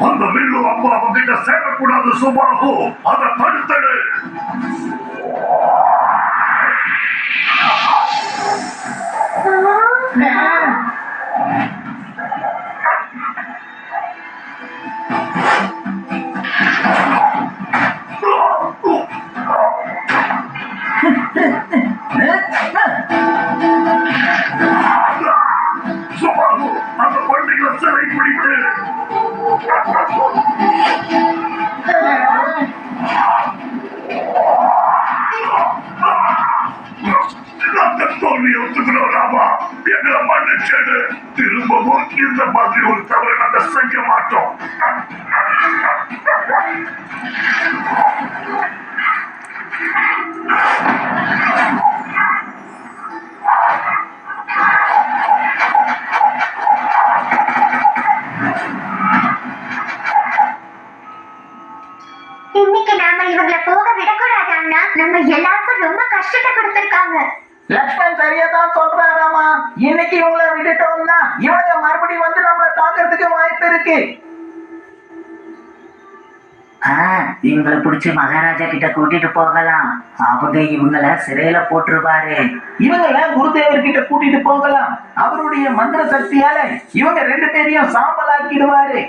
அந்த வில்லு அப்பா அவங்கிட்ட சேரக்கூடாது சுபாகு. அதை தடுத்தடு. சுபாகு அந்த பண்டிகை சிறை பிடித்து தோல்வியை ஒத்துக்கிறோம் ராமா. எங்களை மன்னிச்சது. திரும்பவும் இந்த மாதிரி ஒரு தவறு நாங்க செய்ய மாட்டோம். இன்னைக்கு நாம இவங்களை போக விடக்கூடாது அண்ணா. நம்ம எல்லாருக்கும் ரொம்ப கஷ்டத்தை கொடுத்திருக்காங்க. லக்ஷ்மண் சரியா தான் சொல்றாராமா. இன்னைக்கு இவங்களை விட்டுட்டோம்னா இவங்க மறுபடியும் வந்து நம்மள தாக்குறதுக்கு வாய்ப்பு இருக்கு. இவங்களை பிடிச்சி மகாராஜா கிட்ட கூட்டிட்டு போகலாம். அவங்க இவங்கள சிறையில போட்டுருவாரு. இவங்கள குருதேவர் கிட்ட கூட்டிட்டு போகலாம். அவருடைய மந்திர சக்தியால இவங்க 2 பேரையும் சாம்பலாக்கிடுவாரு.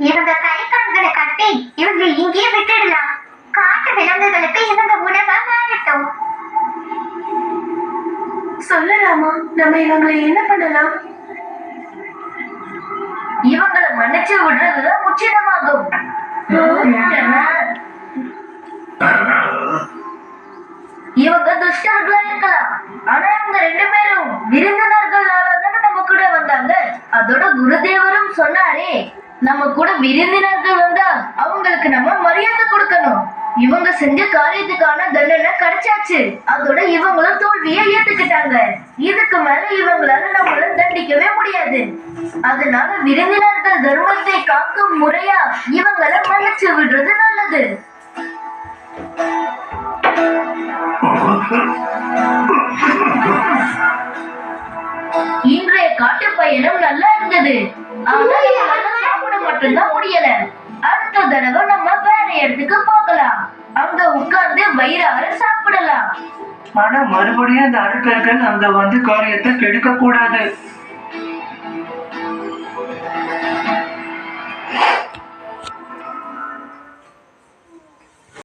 இவங்க கை கால்களை கட்டி இவங்க இங்கேயே விட்டுடலாம். காட்டு விலங்குகளுக்கு இவங்க உணவா மாறட்டும். சொல்லலாமா? நம்ம இவங்களை என்ன பண்ணலாம்? இவங்களை மன்னிச்சு விடுறதுதான் முச்சிதமாகும். இவங்க துஷ்டர்களா இருக்கலாம், ஆனா இவங்க 2 பேரும் விருந்தினர்களாலதானே நம்ம கூட வந்தாங்க. அதோட குருதேவரும் சொன்னாரே, நம்ம கூட விருந்தினர்கள் வந்தா அவங்களுக்கு நம்ம மரியாதை கொடுக்கணும். இவங்க செஞ்ச காரியத்துக்கான தண்டனை கிடைச்சாச்சு. அதோட இவங்களும் தோல்வியை ஏத்துக்கிட்டாங்க. இதுக்கு மேல இவங்களால நம்மள தண்டிக்கவே முடியாது. அதனால விருந்தினர்கள் தர்மத்தை காக்கும் முறையா இவங்களை மன்னிச்சு விடுறது நல்லது. இன்றைய காட்டு பயணம் நல்லா இருந்தது. ஆனா இவங்களால சாப்பிட மட்டும்தான் முடியல. அடுத்த தடவை நம்ம வேற இடத்துக்கு போகலாம். அங்க உட்கார்ந்து வயிறார சாப்பிடலாம். ஆனா மறுபடியும் அந்த அடுக்கர்கள் அங்க வந்து காரியத்தை கெடுக்க கூடாது.